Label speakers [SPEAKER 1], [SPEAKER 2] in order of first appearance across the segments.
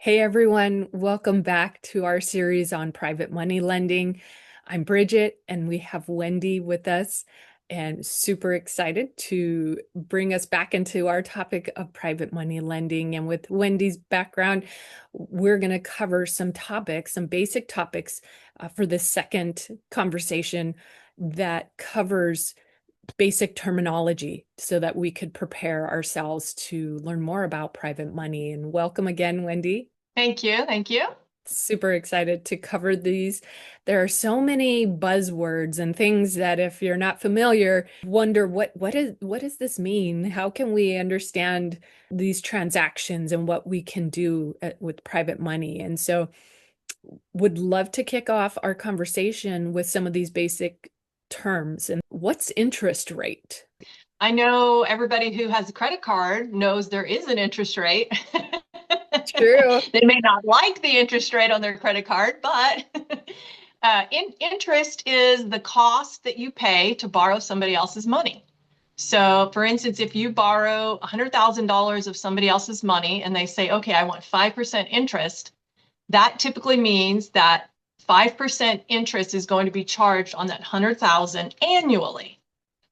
[SPEAKER 1] Hey everyone, welcome back to our series on private money lending. I'm Bridgette and we have Wendi with us and super excited to bring us back into our topic of private money lending. And with Wendi's background, we're going to cover some topics, some basic topics for this second conversation that covers basic terminology so that we could prepare ourselves to learn more about private money. And welcome again, Wendi.
[SPEAKER 2] Thank you. Thank you.
[SPEAKER 1] Super excited to cover these. There are so many buzzwords and things that if you're not familiar, wonder what does this mean? How can we understand these transactions and what we can do with private money? And so would love to kick off our conversation with some of these basic terms. And what's interest rate?
[SPEAKER 2] I know everybody who has a credit card knows there is an interest rate.
[SPEAKER 1] True.
[SPEAKER 2] They may not like the interest rate on their credit card, but interest is the cost that you pay to borrow somebody else's money. So, for instance, if you borrow $100,000 of somebody else's money and they say, okay, I want 5% interest, that typically means that 5% interest is going to be charged on that 100,000 annually.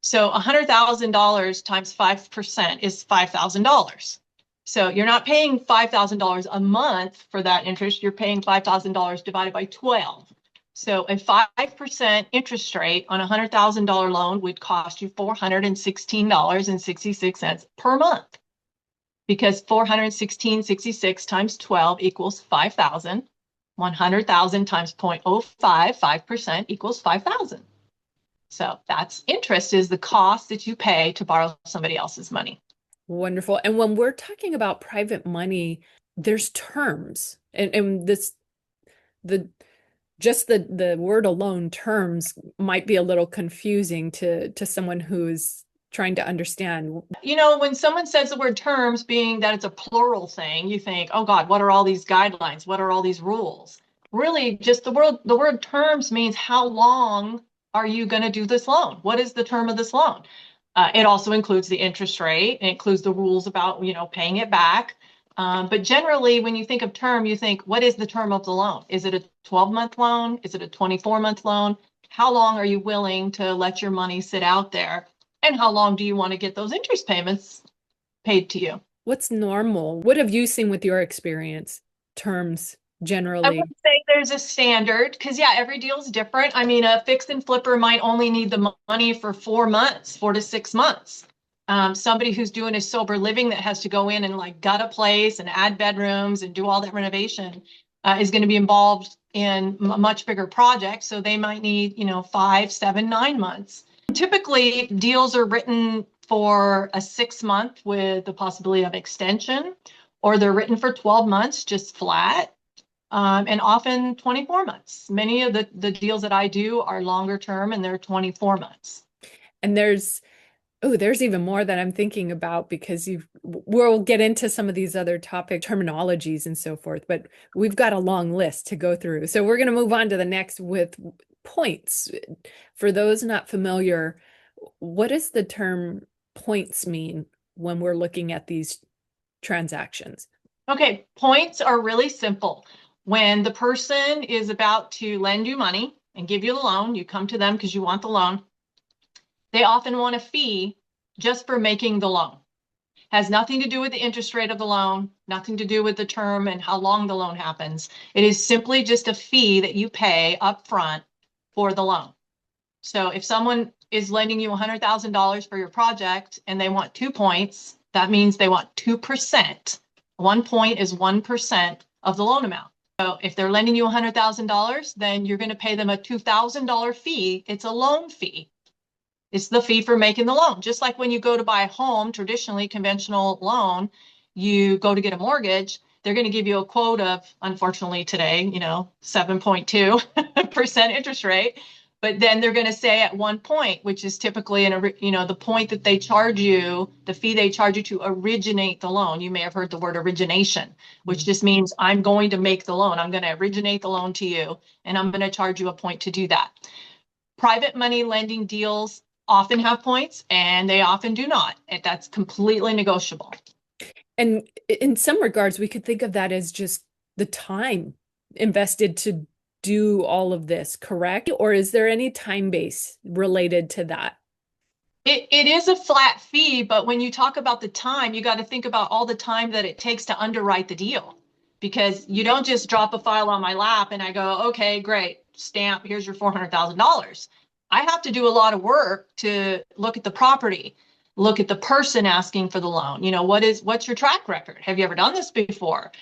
[SPEAKER 2] So $100,000 times 5% is $5,000. So you're not paying $5,000 a month for that interest. You're paying $5,000 divided by 12. So a 5% interest rate on a $100,000 loan would cost you $416.66 per month, because 416.66 times 12 equals 5,000. 100,000 times 0.05, 5% equals 5,000. So that's interest, is the cost that you pay to borrow somebody else's money.
[SPEAKER 1] Wonderful. And when we're talking about private money, there's terms. And this the just the word alone, terms, might be a little confusing to someone who's trying to understand.
[SPEAKER 2] You know, when someone says the word terms, being that it's a plural thing, you think, oh God, what are all these guidelines? What are all these rules? Really, just the word terms means how long are you going to do this loan? What is the term of this loan? It also includes the interest rate. It includes the rules about, paying it back. But generally, when you think of term, you think, what is the term of the loan? Is it a 12-month loan? Is it a 24-month loan? How long are you willing to let your money sit out there? And how long do you want to get those interest payments paid to you?
[SPEAKER 1] What's normal? What have you seen with your experience? Terms
[SPEAKER 2] I
[SPEAKER 1] generally.
[SPEAKER 2] wouldn't say there's a standard, because yeah, every deal is different. I mean, a fix and flipper might only need the money for 4 months, 4 to 6 months. Somebody who's doing a sober living that has to go in and like gut a place and add bedrooms and do all that renovation is going to be involved in a much bigger project. So they might need, 5, 7, 9 months. Typically, deals are written for a 6 month with the possibility of extension, or they're written for 12 months, just flat. And often 24 months. Many of the deals that I do are longer term and they're 24 months.
[SPEAKER 1] And there's even more that I'm thinking about because we'll get into some of these other topic terminologies and so forth, but we've got a long list to go through. So we're going to move on to the next with points. For those not familiar, what does the term points mean when we're looking at these transactions?
[SPEAKER 2] Okay, points are really simple. When the person is about to lend you money and give you the loan, you come to them because you want the loan. They often want a fee just for making the loan. Has nothing to do with the interest rate of the loan, nothing to do with the term and how long the loan happens. It is simply just a fee that you pay up front for the loan. So if someone is lending you $100,000 for your project and they want 2 points, that means they want 2%. 1 point is 1% of the loan amount. So if they're lending you $100,000, then you're going to pay them a $2,000 fee. It's a loan fee. It's the fee for making the loan. Just like when you go to buy a home, traditionally conventional loan, you go to get a mortgage, they're going to give you a quote of, unfortunately today, 7.2% interest rate. But then they're going to say at 1 point, which is typically the point that they charge you, the fee they charge you to originate the loan. You may have heard the word origination, which just means I'm going to make the loan. I'm going to originate the loan to you, and I'm going to charge you a point to do that. Private money lending deals often have points, and they often do not. And that's completely negotiable.
[SPEAKER 1] And in some regards, we could think of that as just the time invested to do all of this, correct? Or is there any time base related to that?
[SPEAKER 2] It is a flat fee, but when you talk about the time, you got to think about all the time that it takes to underwrite the deal. Because you don't just drop a file on my lap and I go, okay, great, stamp, here's your $400,000. I have to do a lot of work to look at the property, look at the person asking for the loan. What's your track record? Have you ever done this before?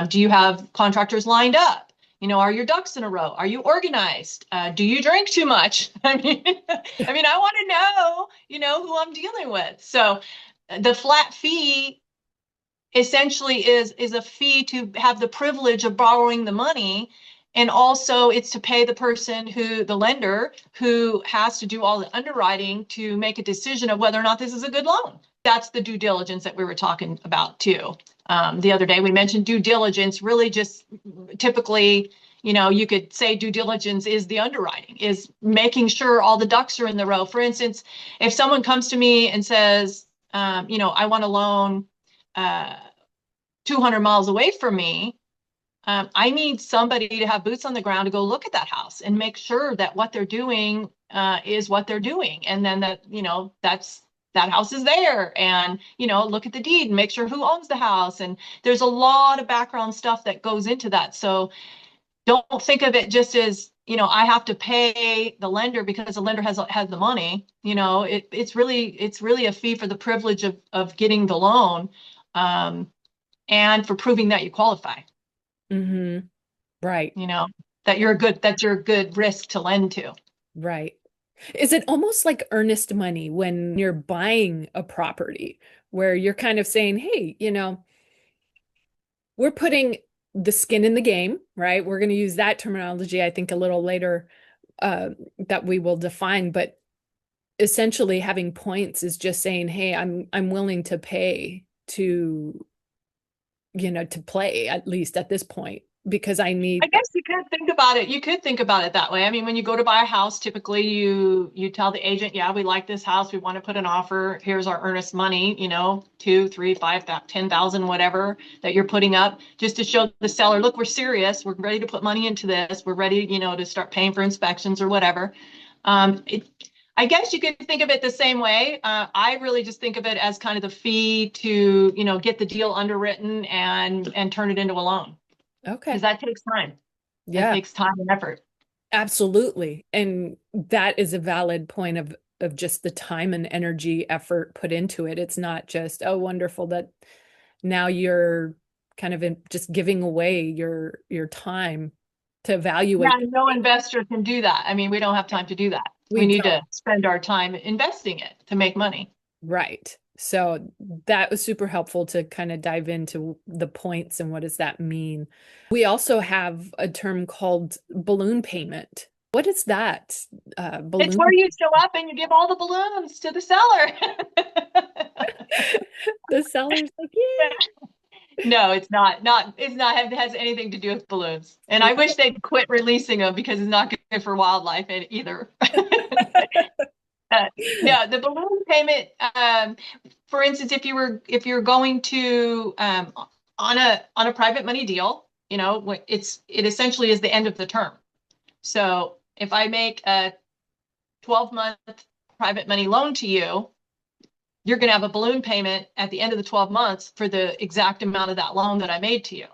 [SPEAKER 2] Do you have contractors lined up? Are your ducks in a row? Are you organized? Do you drink too much? I want to know, who I'm dealing with. So the flat fee essentially is a fee to have the privilege of borrowing the money. And also it's to pay the lender who has to do all the underwriting to make a decision of whether or not this is a good loan. That's the due diligence that we were talking about too. The other day we mentioned due diligence, really just typically, you could say due diligence is the underwriting, is making sure all the ducks are in the row. For instance, if someone comes to me and says, I want a loan 200 miles away from me, I need somebody to have boots on the ground to go look at that house and make sure that what they're doing is what they're doing. And then that house is there, and, look at the deed and make sure who owns the house. And there's a lot of background stuff that goes into that. So don't think of it just as, I have to pay the lender because the lender has the money. It's really a fee for the privilege of getting the loan, and for proving that you qualify.
[SPEAKER 1] Mm-hmm. Right.
[SPEAKER 2] That you're a good risk to lend to.
[SPEAKER 1] Right. Is it almost like earnest money when you're buying a property where you're kind of saying, hey, we're putting the skin in the game, right? We're going to use that terminology, I think, a little later, that we will define. But essentially, having points is just saying, hey, I'm willing to pay to play, at least at this point, because I
[SPEAKER 2] I
[SPEAKER 1] need.
[SPEAKER 2] guess you could think about it. You could think about it that way. When you go to buy a house, typically you tell the agent, yeah, we like this house. We want to put an offer. Here's our earnest money, 2, 3, 5, 10,000, whatever that you're putting up, just to show the seller, look, we're serious. We're ready to put money into this. We're ready, to start paying for inspections or whatever. I guess you could think of it the same way. I really just think of it as kind of the fee to, get the deal underwritten and turn it into a loan. Because
[SPEAKER 1] Okay.
[SPEAKER 2] that takes time. That
[SPEAKER 1] Yeah,
[SPEAKER 2] takes time and effort.
[SPEAKER 1] absolutely. And that is a valid point of just the time and energy effort put into it. It's not just, oh, wonderful that now you're kind of just giving away your time to
[SPEAKER 2] Yeah,
[SPEAKER 1] evaluate.
[SPEAKER 2] no investor can do that. We don't have time to do that. We
[SPEAKER 1] We
[SPEAKER 2] need to
[SPEAKER 1] don't.
[SPEAKER 2] spend our time investing it to make money.
[SPEAKER 1] Right. So that was super helpful to kind of dive into the points and what does that mean. We also have a term called balloon payment. What is that?
[SPEAKER 2] It's
[SPEAKER 1] Balloon.
[SPEAKER 2] where you show up and you give all the balloons to the seller.
[SPEAKER 1] The seller's like, yeah.
[SPEAKER 2] No, it's not, it has anything to do with balloons. And I wish they'd quit releasing them because it's not good for wildlife either. No, the balloon payment, for instance, if you're going to, on a private money deal, it essentially is the end of the term. So if I make a 12-month private money loan to you, you're going to have a balloon payment at the end of the 12 months for the exact amount of that loan that I made to you,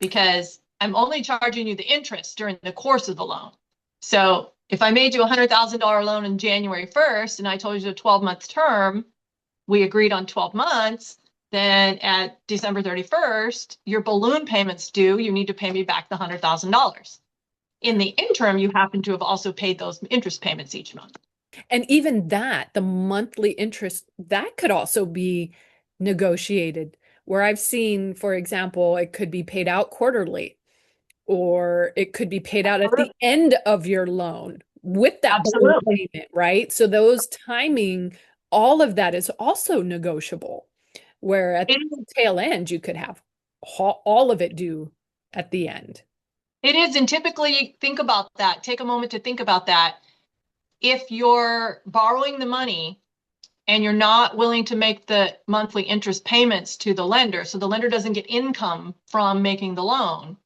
[SPEAKER 2] because I'm only charging you the interest during the course of the loan. So if I made you a $100,000 loan in January 1st and I told you a 12-month term, we agreed on 12 months, then at December 31st, your balloon payment's due. You need to pay me back the $100,000. In the interim, you happen to have also paid those interest payments each month.
[SPEAKER 1] And even that, the monthly interest, that could also be negotiated. Where I've seen, for example, it could be paid out quarterly, or it could be paid out at the end of your loan with that balloon
[SPEAKER 2] Absolutely.
[SPEAKER 1] payment, right? So those timing, all of that is also negotiable. Where at
[SPEAKER 2] It,
[SPEAKER 1] the tail end, you could have all of it due at the end.
[SPEAKER 2] it is. And typically, think about that. Take a moment to think about that. If you're borrowing the money and you're not willing to make the monthly interest payments to the lender, so the lender doesn't get income from making the loan,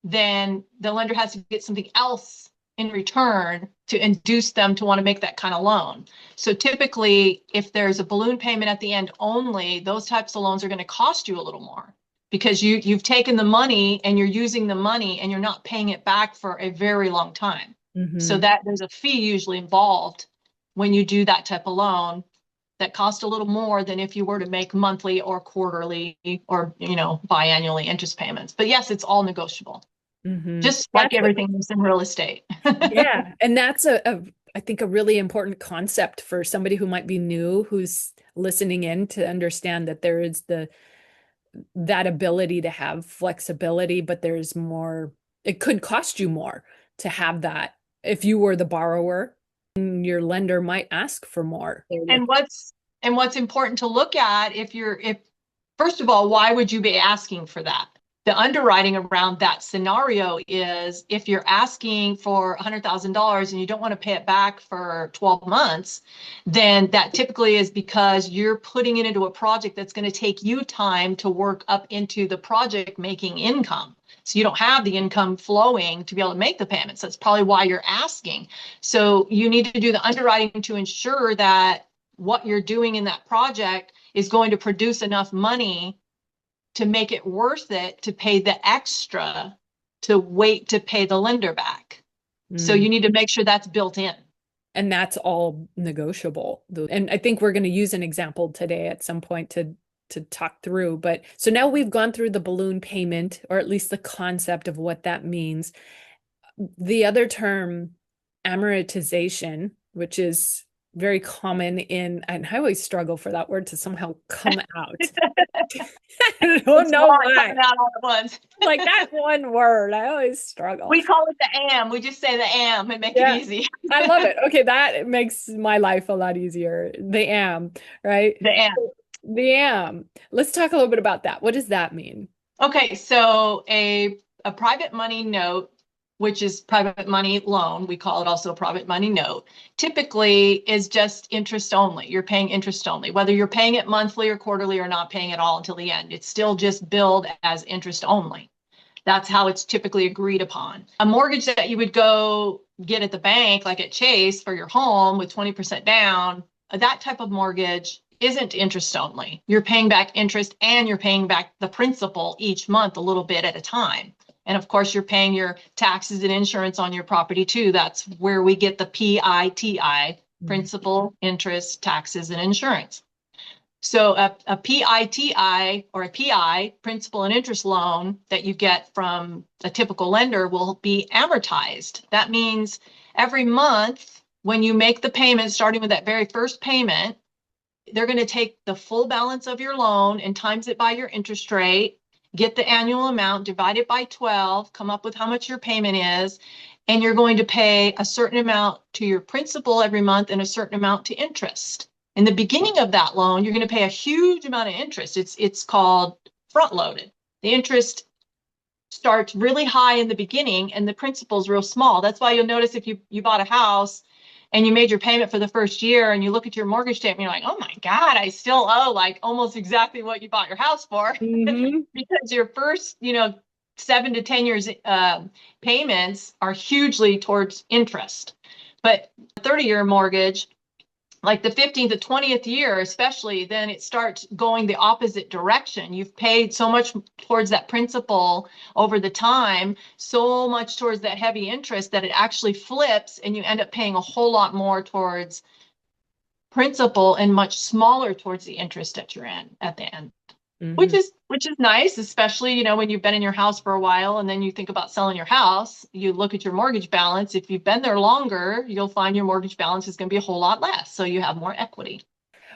[SPEAKER 2] then the lender has to get something else in return to induce them to want to make that kind of loan. So typically, if there's a balloon payment at the end only, those types of loans are going to cost you a little more because you've taken the money and you're using the money and you're not paying it back for a very long time. So
[SPEAKER 1] Mm-hmm.
[SPEAKER 2] that there's a fee usually involved when you do that type of loan that cost a little more than if you were to make monthly or quarterly or, biannually interest payments. But yes, it's all negotiable,
[SPEAKER 1] Mm-hmm.
[SPEAKER 2] just like everything else in real estate.
[SPEAKER 1] Yeah, and that's I think a really important concept for somebody who might be new, who's listening in to understand that there is that ability to have flexibility, but there's more, it could cost you more to have that. If you were the borrower, your lender might ask for more. They're
[SPEAKER 2] And
[SPEAKER 1] looking.
[SPEAKER 2] what's important to look at if first of all, why would you be asking for that? The underwriting around that scenario is if you're asking for $100,000 and you don't want to pay it back for 12 months, then that typically is because you're putting it into a project that's going to take you time to work up into the project making income. So you don't have the income flowing to be able to make the payments. That's probably why you're asking. So you need to do the underwriting to ensure that what you're doing in that project is going to produce enough money to make it worth it to pay the extra to wait to pay the lender back. So
[SPEAKER 1] Mm.
[SPEAKER 2] you need to make sure that's built in.
[SPEAKER 1] And that's all negotiable. And I think we're going to use an example today at some point to talk through. But so now we've gone through the balloon payment, or at least the concept of what that means. The other term, amortization, which is very common and I always struggle for that word to somehow come out. I don't
[SPEAKER 2] It's a
[SPEAKER 1] know
[SPEAKER 2] lot
[SPEAKER 1] why.
[SPEAKER 2] coming out all at once.
[SPEAKER 1] Like that one word, I always struggle.
[SPEAKER 2] We call it the am. We just say the am and make it
[SPEAKER 1] Yeah,
[SPEAKER 2] easy.
[SPEAKER 1] I love it. Okay, that makes my life a lot easier. The am, right?
[SPEAKER 2] The am.
[SPEAKER 1] The am. Let's talk a little bit about that. What does that mean?
[SPEAKER 2] Okay, so a private money note, which is private money loan, we call it also a private money note, typically is just interest only. You're paying interest only, whether you're paying it monthly or quarterly or not paying it all until the end. It's still just billed as interest only. That's how it's typically agreed upon. A mortgage that you would go get at the bank, like at Chase for your home with 20% down, that type of mortgage isn't interest only. You're paying back interest and you're paying back the principal each month a little bit at a time. And of course, you're paying your taxes and insurance on your property too. That's where we get the PITI, principal, interest, taxes, and insurance. So a PITI or a PI, principal and interest loan that you get from a typical lender will be amortized. That means every month when you make the payment, starting with that very first payment, they're going to take the full balance of your loan and times it by your interest rate, get the annual amount, divide it by 12, come up with how much your payment is, and you're going to pay a certain amount to your principal every month and a certain amount to interest. In the beginning of that loan, you're going to pay a huge amount of interest. It's called front loaded. The interest starts really high in the beginning and the principal is real small. That's why you'll notice if you bought a house and you made your payment for the first year and you look at your mortgage statement, you're like, oh my God, I still owe like almost exactly what you bought your house for.
[SPEAKER 1] Mm-hmm.
[SPEAKER 2] Because your first, 7 to 10 years payments are hugely towards interest. But a 30-year mortgage, like the 15th to 20th year, especially, then it starts going the opposite direction. You've paid so much towards that principal over the time, so much towards that heavy interest that it actually flips and you end up paying a whole lot more towards principal and much smaller towards the interest at your end at the end.
[SPEAKER 1] Mm-hmm.
[SPEAKER 2] Which is nice, especially, when you've been in your house for a while and then you think about selling your house, you look at your mortgage balance. If you've been there longer, you'll find your mortgage balance is going to be a whole lot less. So you have more equity.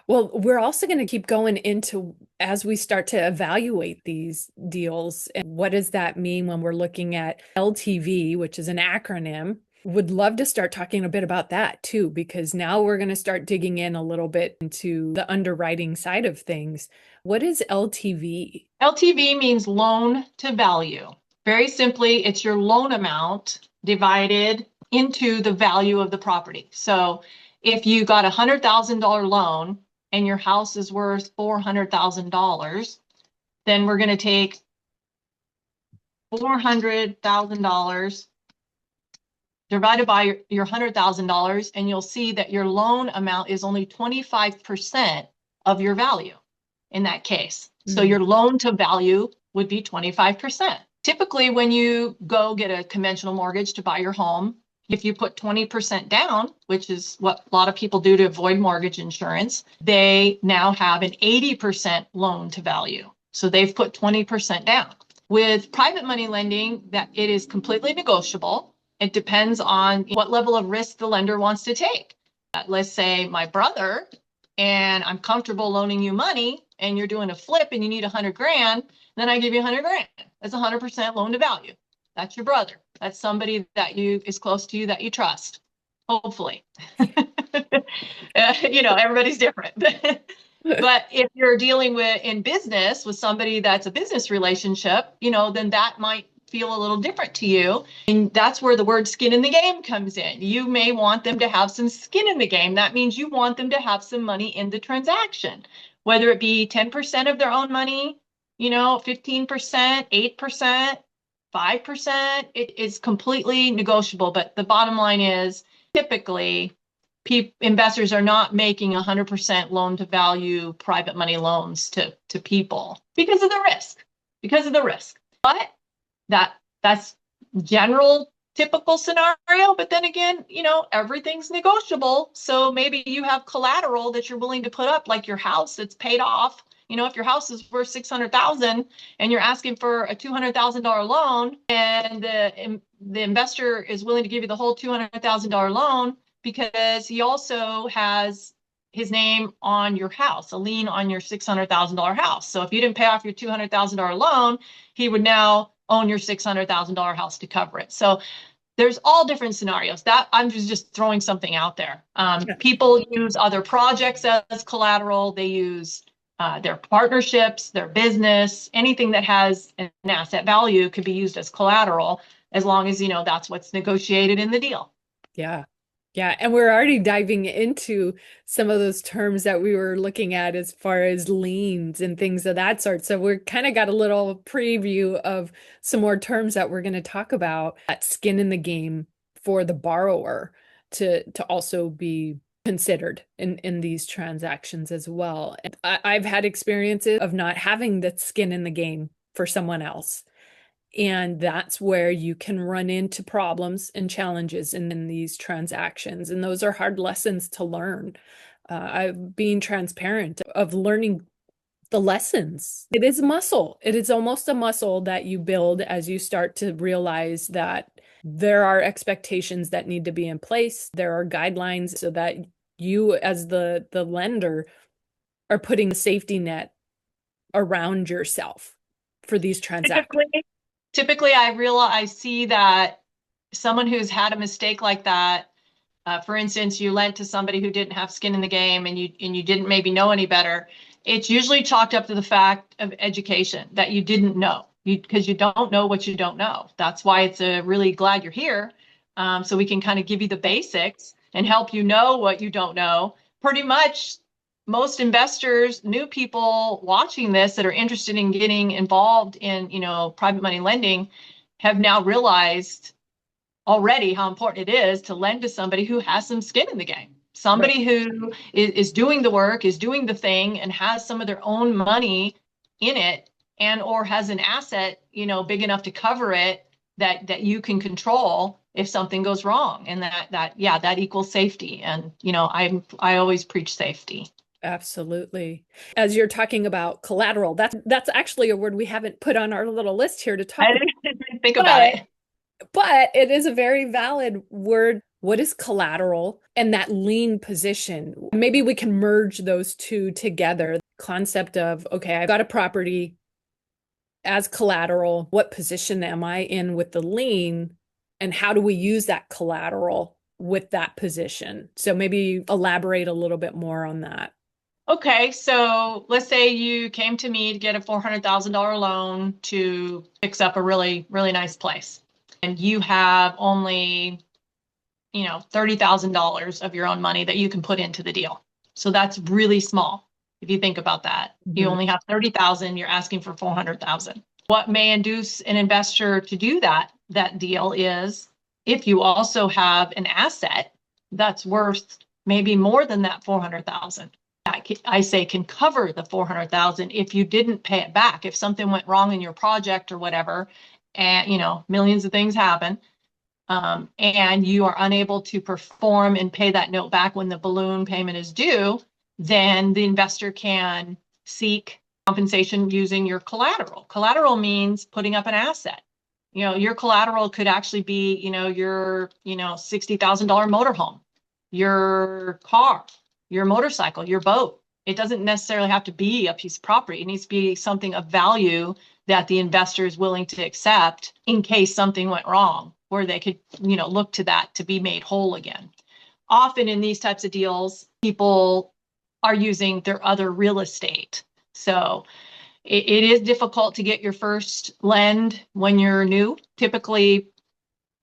[SPEAKER 1] Well, we're also going to keep going into as we start to evaluate these deals. And what does that mean when we're looking at LTV, which is an acronym? Would love to start talking a bit about that too, because now we're going to start digging in a little bit into the underwriting side of things. What is LTV?
[SPEAKER 2] LTV means loan to value. Very simply, it's your loan amount divided into the value of the property. So if you got $100,000 loan and your house is worth $400,000, then we're going to take $400,000 divided by your $100,000, and you'll see that your loan amount is only 25% of your value in that case. So your loan to value would be 25%. Typically, when you go get a conventional mortgage to buy your home, if you put 20% down, which is what a lot of people do to avoid mortgage insurance, they now have an 80% loan to value. So they've put 20% down. With private money lending, that it is completely negotiable. It depends on what level of risk the lender wants to take. Let's say my brother, and I'm comfortable loaning you money, and you're doing a flip and you need 100 grand, then I give you 100 grand. That's 100% loan to value. That's your brother. That's somebody that is close to you that you trust. Hopefully. Everybody's different. But if you're dealing in business with somebody that's a business relationship, then that might feel a little different to you. And that's where the word skin in the game comes in. You may want them to have some skin in the game. That means you want them to have some money in the transaction, whether it be 10% of their own money, 15%, 8%, 5%. It is completely negotiable. But the bottom line is typically investors are not making 100% loan to value private money loans to people because of the risk. But that's general typical scenario. But then again, everything's negotiable. So maybe you have collateral that you're willing to put up, like your house that's paid off. If your house is worth $600,000 and you're asking for a $200,000 loan, and the investor is willing to give you the whole $200,000 loan because he also has his name on your house, a lien on your $600,000 house. So if you didn't pay off your $200,000 loan, he would now own your $600,000 house to cover it. So there's all different scenarios. That I'm just throwing something out there. People use other projects as collateral. They use their partnerships, their business, anything that has an asset value could be used as collateral, as long as that's what's negotiated in the deal.
[SPEAKER 1] Yeah. Yeah. And we're already diving into some of those terms that we were looking at as far as liens and things of that sort. So we're kind of got a little preview of some more terms that we're going to talk about. That skin in the game for the borrower to also be considered in these transactions as well. And I've had experiences of not having that skin in the game for someone else. And that's where you can run into problems and challenges in these transactions. And those are hard lessons to learn. I've been transparent of learning the lessons. It is muscle. It is almost a muscle that you build as you start to realize that there are expectations that need to be in place. There are guidelines so that you as the lender are putting a safety net around yourself for these transactions.
[SPEAKER 2] Typically, I see that someone who's had a mistake like that, for instance, you lent to somebody who didn't have skin in the game and you didn't maybe know any better. It's usually chalked up to the fact of education that you didn't know, because you don't know what you don't know. That's why it's really glad you're here, so we can kind of give you the basics and help you know what you don't know. Pretty much most investors, new people watching this that are interested in getting involved in, private money lending, have now realized already how important it is to lend to somebody who has some skin in the game. Somebody who is doing the work, is doing the thing, and has some of their own money in it, and or has an asset, big enough to cover it that you can control if something goes wrong. And that equals safety. And I always preach safety.
[SPEAKER 1] Absolutely. As you're talking about collateral, that's actually a word we haven't put on our little list here to talk about.
[SPEAKER 2] I didn't think about it.
[SPEAKER 1] But it is a very valid word. What is collateral and that lien position? Maybe we can merge those two together. Concept of, okay, I've got a property as collateral. What position am I in with the lien? And how do we use that collateral with that position? So maybe elaborate a little bit more on that.
[SPEAKER 2] Okay, so let's say you came to me to get a $400,000 loan to fix up a really, really nice place. And you have only, $30,000 of your own money that you can put into the deal. So that's really small. If you think about that, you only have 30,000, you're asking for 400,000. What may induce an investor to do that deal is if you also have an asset that's worth maybe more than that 400,000. I say can cover the 400,000 if you didn't pay it back. If something went wrong in your project or whatever, and millions of things happen, and you are unable to perform and pay that note back when the balloon payment is due, then the investor can seek compensation using your collateral. Collateral means putting up an asset. Your collateral could actually be, your, $60,000 motorhome, your car, your motorcycle, your boat. It doesn't necessarily have to be a piece of property. It needs to be something of value that the investor is willing to accept in case something went wrong, where they could, look to that to be made whole again. Often in these types of deals, people are using their other real estate. So it is difficult to get your first lend when you're new. Typically,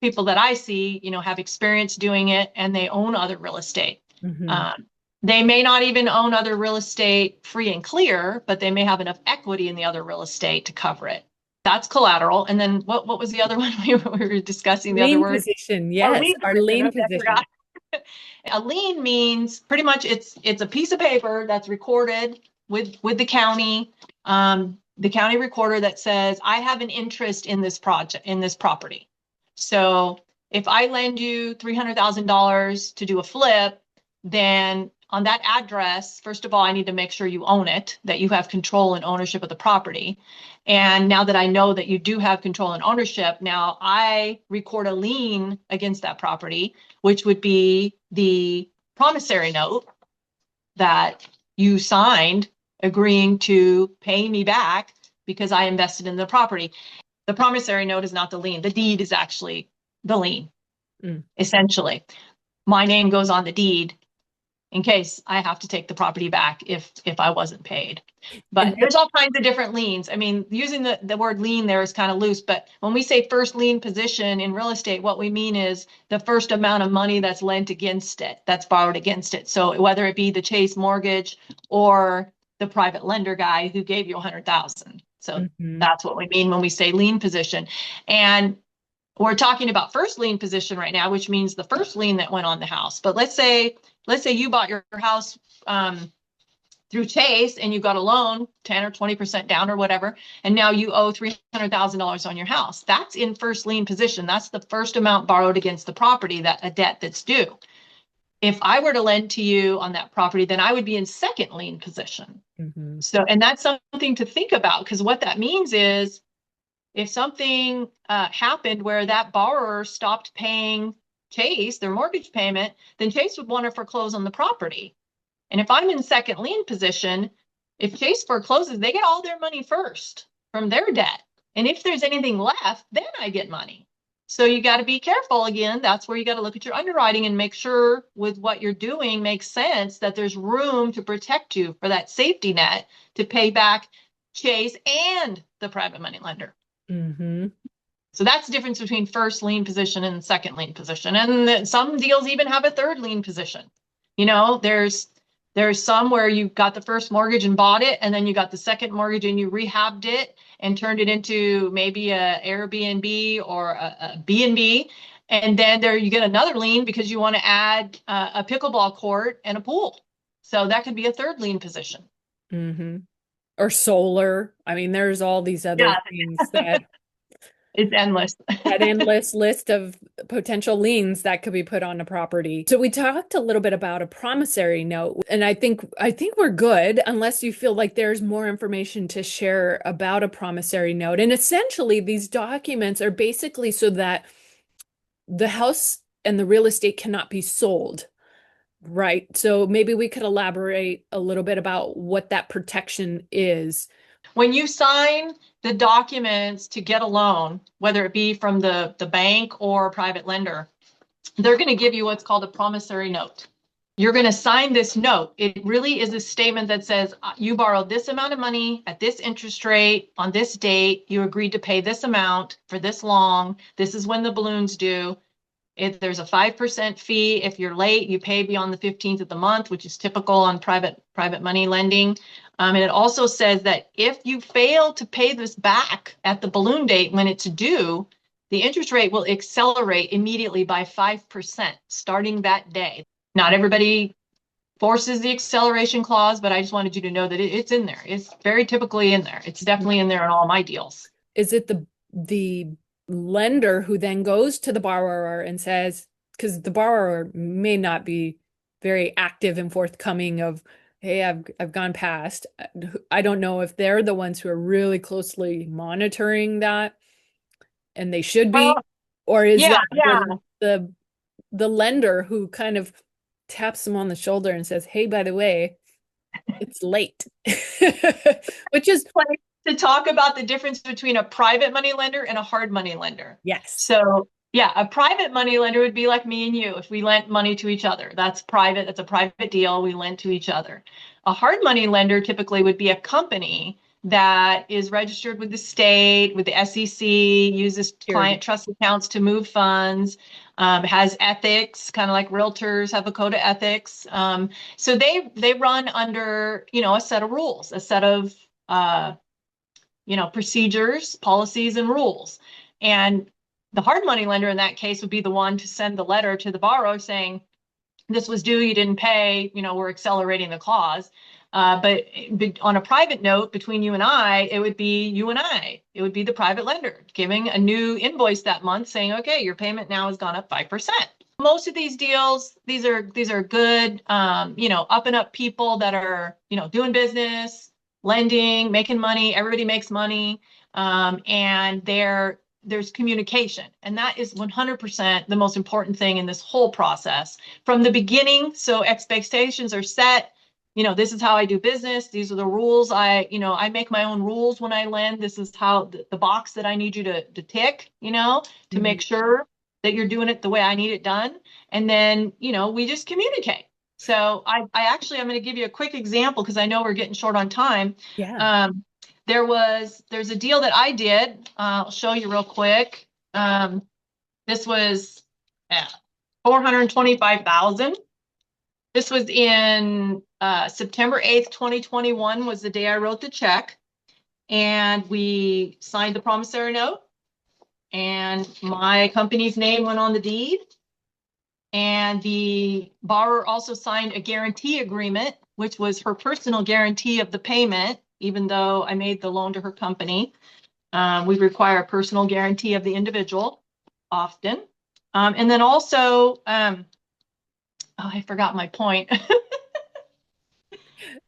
[SPEAKER 2] people that I see, have experience doing it and they own other real estate.
[SPEAKER 1] Mm-hmm.
[SPEAKER 2] They may not even own other real estate free and clear, but they may have enough equity in the other real estate to cover it. That's collateral. And then what was the other one we were discussing? The other
[SPEAKER 1] Lien
[SPEAKER 2] word?
[SPEAKER 1] position.
[SPEAKER 2] Oh,
[SPEAKER 1] Yes,
[SPEAKER 2] lien
[SPEAKER 1] our
[SPEAKER 2] position.
[SPEAKER 1] lien
[SPEAKER 2] Okay, I
[SPEAKER 1] position.
[SPEAKER 2] forgot. A lien means pretty much it's a piece of paper that's recorded with the county, the county recorder that says, I have an interest in this project, in this property. So if I lend you $300,000 to do a flip, then on that address, first of all, I need to make sure you own it, that you have control and ownership of the property. And now that I know that you do have control and ownership, now I record a lien against that property, which would be the promissory note that you signed agreeing to pay me back because I invested in the property. The promissory note is not the lien. The deed is actually the lien, essentially. My name goes on the deed in case I have to take the property back if I wasn't paid. But there's all kinds of different liens. I mean, using the word lien there is kind of loose, but when we say first lien position in real estate, what we mean is the first amount of money that's lent against it, that's borrowed against it. So whether it be the Chase mortgage or the private lender guy who gave you 100,000. So that's what we mean when we say lien position. And we're talking about first lien position right now, which means the first lien that went on the house. But let's say you bought your house through Chase and you got a loan, 10 or 20% down or whatever, and now you owe $300,000 on your house. That's in first lien position. That's the first amount borrowed against the property, that a debt that's due. If I were to lend to you on that property, then I would be in second lien position. So, and that's something to think about, because what that means is if something happened where that borrower stopped paying Chase their mortgage payment, then Chase would want to foreclose on the property. And if I'm in second lien position, if Chase forecloses, they get all their money first from their debt. And if there's anything left, then I get money. So you got to be careful again. That's where you got to look at your underwriting and make sure with what you're doing makes sense, that there's room to protect you for that safety net to pay back Chase and the private money lender. So that's the difference between first lien position and second lien position. And some deals even have a third lien position. There's some where you got the first mortgage and bought it, and then you got the second mortgage and you rehabbed it and turned it into maybe a Airbnb or a B&B. And then there you get another lien because you want to add a pickleball court and a pool. So that could be a third lien position.
[SPEAKER 1] Or solar. I mean, there's all these other things that
[SPEAKER 2] it's endless.
[SPEAKER 1] that endless list of potential liens that could be put on a property. So we talked a little bit about a promissory note, and I think we're good unless you feel like there's more information to share about a promissory note. And essentially, these documents are basically so that the house and the real estate cannot be sold. Right. So maybe we could elaborate a little bit about what that protection is.
[SPEAKER 2] When you sign the documents to get a loan, whether it be from the bank or a private lender, they're going to give you what's called a promissory note. You're going to sign this note. It really is a statement that says you borrowed this amount of money at this interest rate on this date. You agreed to pay this amount for this long. This is when the balloon's due. If there's a 5% fee, if you're late, you pay beyond the 15th of the month, which is typical on private money lending. And it also says that if you fail to pay this back at the balloon date when it's due, the interest rate will accelerate immediately by 5% starting that day. Not everybody forces the acceleration clause, but I just wanted you to know that it's in there. It's very typically in there. It's definitely in there in all my deals.
[SPEAKER 1] Is it the lender who then goes to the borrower and says, because the borrower may not be very active and forthcoming of, hey, I've gone past. I don't know if they're the ones who are really closely monitoring that, and they should
[SPEAKER 2] Well,
[SPEAKER 1] be, or is
[SPEAKER 2] yeah,
[SPEAKER 1] that
[SPEAKER 2] yeah.
[SPEAKER 1] the lender who kind of taps them on the shoulder and says, hey, by the way, it's late, which is,
[SPEAKER 2] To talk about the difference between a private money lender and a hard money lender.
[SPEAKER 1] yes.
[SPEAKER 2] So yeah, a private money lender would be like me and you if we lent money to each other. That's private. That's a private deal. We lent to each other. A hard money lender typically would be a company that is registered with the state, with the SEC, uses client trust accounts to move funds, has ethics, kind of like realtors have a code of ethics. So they run under, a set of rules, a set of procedures, policies, and rules. And the hard money lender in that case would be the one to send the letter to the borrower saying, this was due, you didn't pay, we're accelerating the clause. But on a private note between you and I, it would be you and I. It would be the private lender giving a new invoice that month saying, okay, your payment now has gone up 5%. Most of these deals, these are good, up and up people that are, doing business, lending, making money. Everybody makes money, and there's communication, and that is 100% the most important thing in this whole process from the beginning. So expectations are set. This is how I do business. These are the rules. I make my own rules when I lend. This is how the box that I need you to tick, to make sure that you're doing it the way I need it done. And then, we just communicate. So I'm going to give you a quick example because I know we're getting short on time.
[SPEAKER 1] Yeah.
[SPEAKER 2] There's a deal that I did. I'll show you real quick. This was 425,000. This was in September 8th, 2021 was the day I wrote the check. And we signed the promissory note. And my company's name went on the deed. And the borrower also signed a guarantee agreement, which was her personal guarantee of the payment, even though I made the loan to her company. We require a personal guarantee of the individual often. And then also, I forgot my point.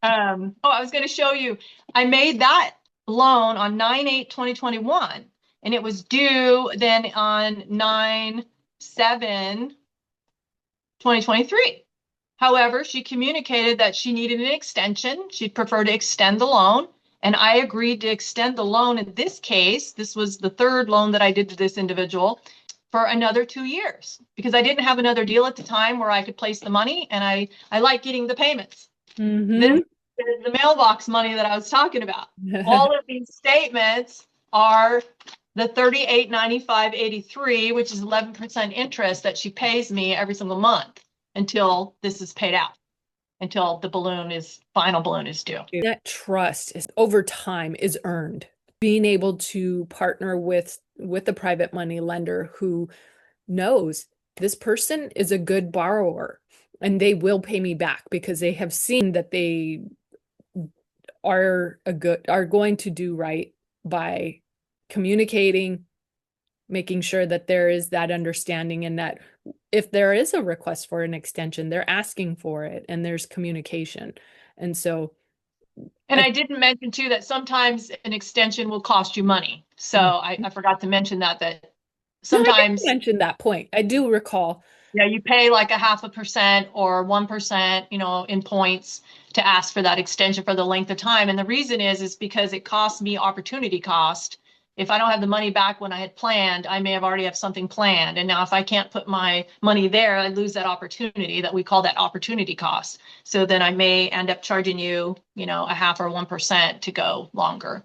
[SPEAKER 2] I was going to show you, I made that loan on 9/8/2021, and it was due then on 9/7/2023. However, she communicated that she needed an extension. She'd prefer to extend the loan, and I agreed to extend the loan in this case. This was the third loan that I did to this individual for another 2 years because I didn't have another deal at the time where I could place the money, and I like getting the payments. This is the mailbox money that I was talking about. All of these statements are the 38.95.83, which is 11% interest that she pays me every single month until this is paid out, until the final balloon is due.
[SPEAKER 1] That trust is over time is earned. Being able to partner with a private money lender who knows this person is a good borrower and they will pay me back because they have seen that they are going to do right by communicating, making sure that there is that understanding, and that if there is a request for an extension, they're asking for it and there's communication. And so,
[SPEAKER 2] and I didn't mention too that sometimes an extension will cost you money. So I forgot to mention that sometimes.
[SPEAKER 1] No, I mentioned that point. I do recall.
[SPEAKER 2] Yeah, you pay like 0.5% or 1%, in points to ask for that extension for the length of time. And the reason is because it costs me opportunity cost. If I don't have the money back when I had planned, I may have already have something planned. And now if I can't put my money there, I lose that opportunity that we call that opportunity cost. So then I may end up charging you, 0.5 or 1% to go longer.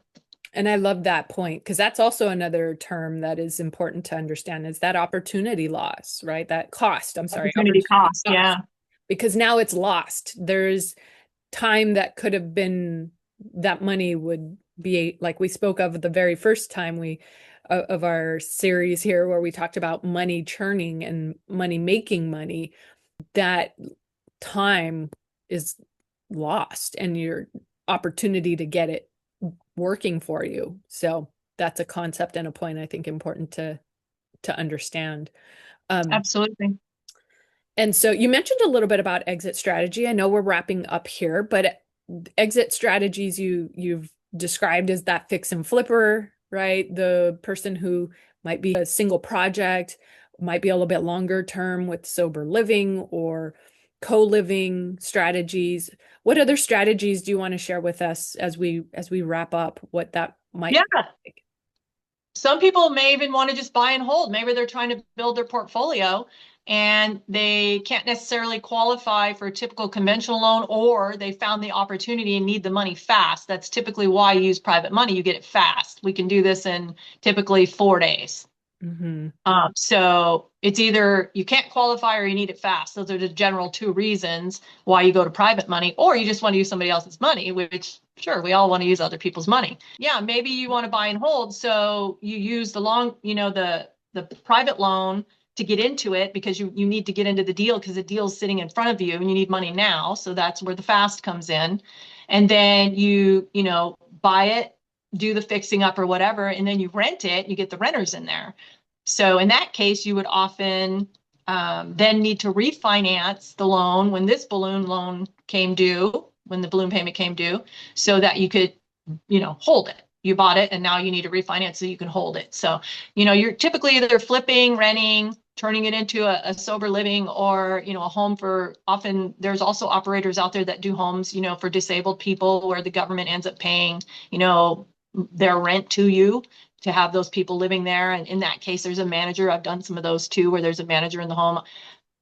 [SPEAKER 1] And I love that point because that's also another term that is important to understand is that opportunity loss, right? That cost, I'm sorry.
[SPEAKER 2] Opportunity cost, yeah.
[SPEAKER 1] Because now it's lost. There's time that could have been that money would be, like we spoke of the very first time we of our series here, where we talked about money churning and money making money, that time is lost and your opportunity to get it working for you. So that's a concept and a point I think important to understand. Um,
[SPEAKER 2] Absolutely.
[SPEAKER 1] and so you mentioned a little bit about exit strategy. I know we're wrapping up here, but exit strategies you've described as that fix and flipper, right? The person who might be a single project, might be a little bit longer term with sober living or co-living strategies. What other strategies do you want to share with us as we wrap up what that might
[SPEAKER 2] Yeah.
[SPEAKER 1] look like?
[SPEAKER 2] Some people may even want to just buy and hold. Maybe they're trying to build their portfolio and they can't necessarily qualify for a typical conventional loan, or they found the opportunity and need the money fast. That's typically why you use private money. You get it fast. We can do this in typically 4 days.
[SPEAKER 1] Mm-hmm.
[SPEAKER 2] So it's either you can't qualify or you need it fast. Those are the general two reasons why you go to private money, or you just want to use somebody else's money, which sure, we all want to use other people's money. Yeah, maybe you want to buy and hold. So you use the long, the private loan to get into it because you need to get into the deal because the deal's sitting in front of you and you need money now. So that's where the fast comes in. And then you buy it, do the fixing up or whatever, and then you rent it, you get the renters in there. So in that case, you would often then need to refinance the loan when this balloon loan came due, when the balloon payment came due, so that you could, hold it. You bought it and now you need to refinance so you can hold it. So, you're typically either flipping, renting, turning it into a sober living, or, a home for, often there's also operators out there that do homes, for disabled people where the government ends up paying, their rent to you to have those people living there. And in that case, there's a manager. I've done some of those too, where there's a manager in the home.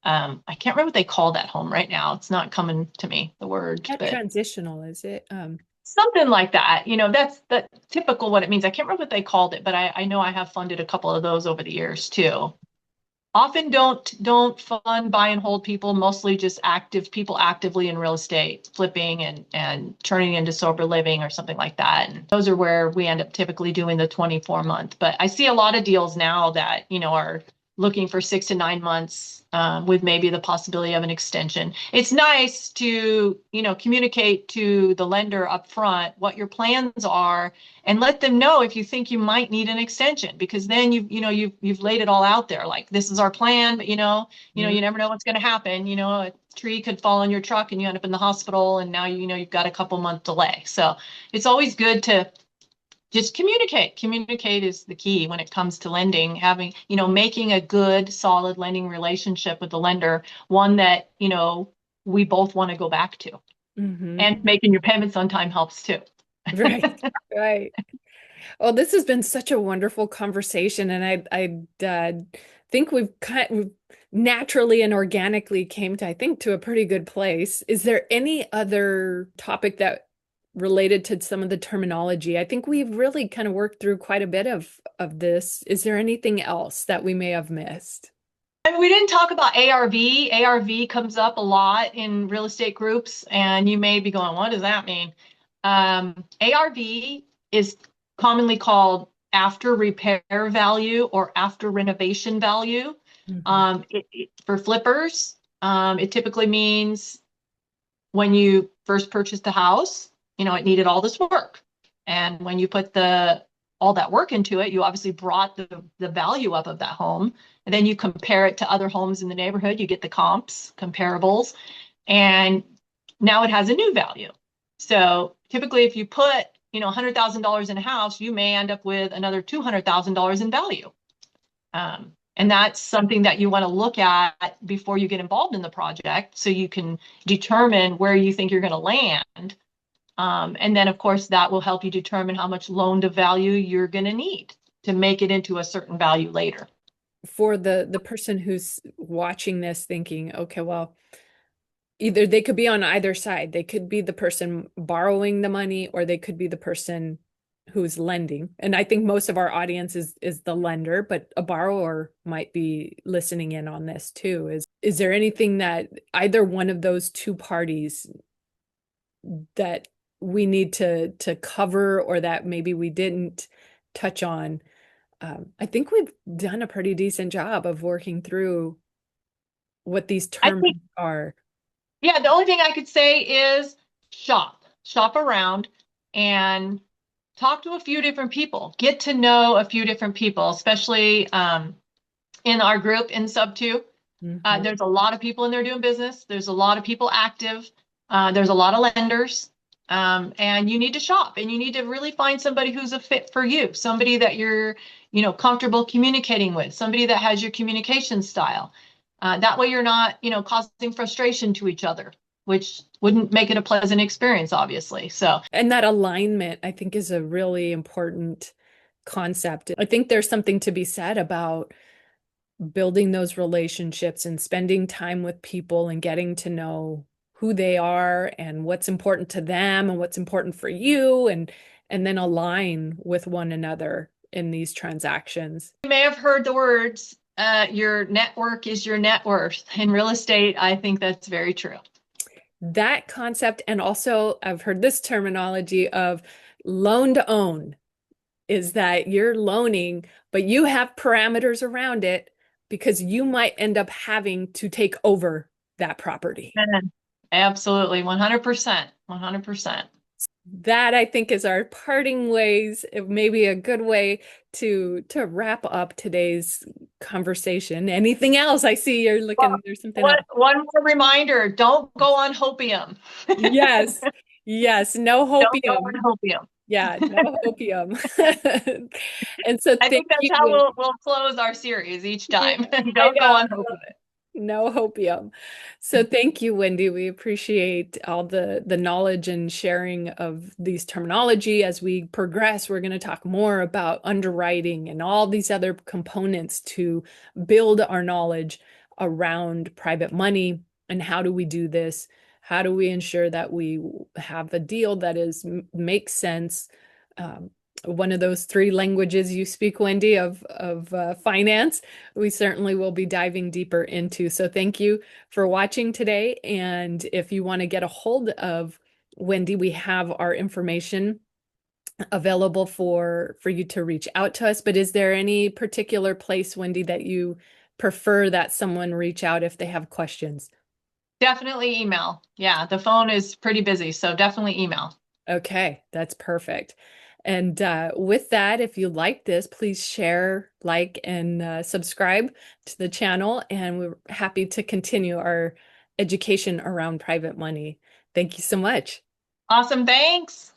[SPEAKER 2] I can't remember what they call that home right now. It's not coming to me, the word,
[SPEAKER 1] Not
[SPEAKER 2] but
[SPEAKER 1] transitional, is it?
[SPEAKER 2] something like that. That's typical what it means. I can't remember what they called it, but I know I have funded a couple of those over the years too. Often don't fund buy and hold people, mostly just active people actively in real estate, flipping and turning into sober living or something like that. And those are where we end up typically doing the 24-month. But I see a lot of deals now that, are looking for 6 to 9 months with maybe the possibility of an extension. It's nice to, communicate to the lender up front what your plans are and let them know if you think you might need an extension, because then you've laid it all out there. Like, this is our plan, but you never know what's going to happen. A tree could fall on your truck and you end up in the hospital, and now you've got a couple month delay. So it's always good to just communicate. Communicate is the key when it comes to lending, having, making a good, solid lending relationship with the lender, one that, we both want to go back to.
[SPEAKER 1] Mm-hmm.
[SPEAKER 2] And making your payments on time helps too.
[SPEAKER 1] Right, right. Well, this has been such a wonderful conversation, and I think we've naturally and organically came to, I think, to a pretty good place. Is there any other topic that related to some of the terminology? I think we've really kind of worked through quite a bit of this. Is there anything else that we may have missed?
[SPEAKER 2] I mean, we didn't talk about ARV. ARV comes up a lot in real estate groups, and you may be going, what does that mean? ARV is commonly called after repair value or after renovation value.
[SPEAKER 1] Mhm.
[SPEAKER 2] For flippers, it typically means when you first purchased the house, it needed all this work. And when you put all that work into it, you obviously brought the value up of that home. And then you compare it to other homes in the neighborhood, you get the comps, comparables, and now it has a new value. So typically if you put, $100,000 in a house, you may end up with another $200,000 in value. And that's something that you want to look at before you get involved in the project, so you can determine where you think you're going to land. And then, of course, that will help you determine how much loan to value you're going to need to make it into a certain value later.
[SPEAKER 1] For the person who's watching this thinking, okay, well, either they could be on either side. They could be the person borrowing the money, or they could be the person who's lending. And I think most of our audience is the lender, but a borrower might be listening in on this too. Is there anything that either one of those two parties that we need to cover or that maybe we didn't touch on. I think we've done a pretty decent job of working through what these
[SPEAKER 2] I
[SPEAKER 1] terms
[SPEAKER 2] think,
[SPEAKER 1] are.
[SPEAKER 2] yeah, the only thing I could say is shop around and talk to a few different people, get to know a few different people, especially in our group in sub two.
[SPEAKER 1] Mhm.
[SPEAKER 2] There's a lot of people in there doing business. There's a lot of people active. There's a lot of lenders. And you need to shop and you need to really find somebody who's a fit for you, somebody that you're, comfortable communicating with, somebody that has your communication style. That way you're not, causing frustration to each other, which wouldn't make it a pleasant experience, obviously. So
[SPEAKER 1] And that alignment, I think, is a really important concept. I think there's something to be said about building those relationships and spending time with people and getting to know who they are and what's important to them and what's important for you and then align with one another in these transactions.
[SPEAKER 2] you may have heard the words, your network is your net worth. In real estate, I think that's very true.
[SPEAKER 1] That concept, and also I've heard this terminology of loan to own, is that you're loaning, but you have parameters around it because you might end up having to take over that property.
[SPEAKER 2] Amen. Absolutely, 100%, 100%.
[SPEAKER 1] That I think is our parting ways. It may be a good way to wrap up today's conversation. Anything else? I see you're
[SPEAKER 2] Well,
[SPEAKER 1] looking, there's something else.
[SPEAKER 2] one more reminder, don't go on hopium.
[SPEAKER 1] Yes, yes, no
[SPEAKER 2] Don't go on
[SPEAKER 1] hopium.
[SPEAKER 2] hopium.
[SPEAKER 1] Yeah, no hopium. And so
[SPEAKER 2] I
[SPEAKER 1] thank
[SPEAKER 2] think that's how
[SPEAKER 1] you.
[SPEAKER 2] we'll close our series each
[SPEAKER 1] Yeah,
[SPEAKER 2] time.
[SPEAKER 1] I
[SPEAKER 2] Don't go
[SPEAKER 1] know.
[SPEAKER 2] on hopium.
[SPEAKER 1] No hopium. So thank you, Wendi. We appreciate all the knowledge and sharing of these terminology. As we progress, we're going to talk more about underwriting and all these other components to build our knowledge around private money and how do we do this? How do we ensure that we have a deal that makes sense? Um, One of those three languages you speak, Wendi, of finance we certainly will be diving deeper into. So thank you for watching today. And if you want to get a hold of Wendi, we have our information available for you to reach out to us. But is there any particular place, Wendi, that you prefer that someone reach out if they have questions?
[SPEAKER 2] Definitely email. Yeah, the phone is pretty busy, so definitely email.
[SPEAKER 1] Okay, that's perfect. And with that, if you like this, please share, like, and subscribe to the channel. And we're happy to continue our education around private money. Thank you so much.
[SPEAKER 2] Awesome. Thanks.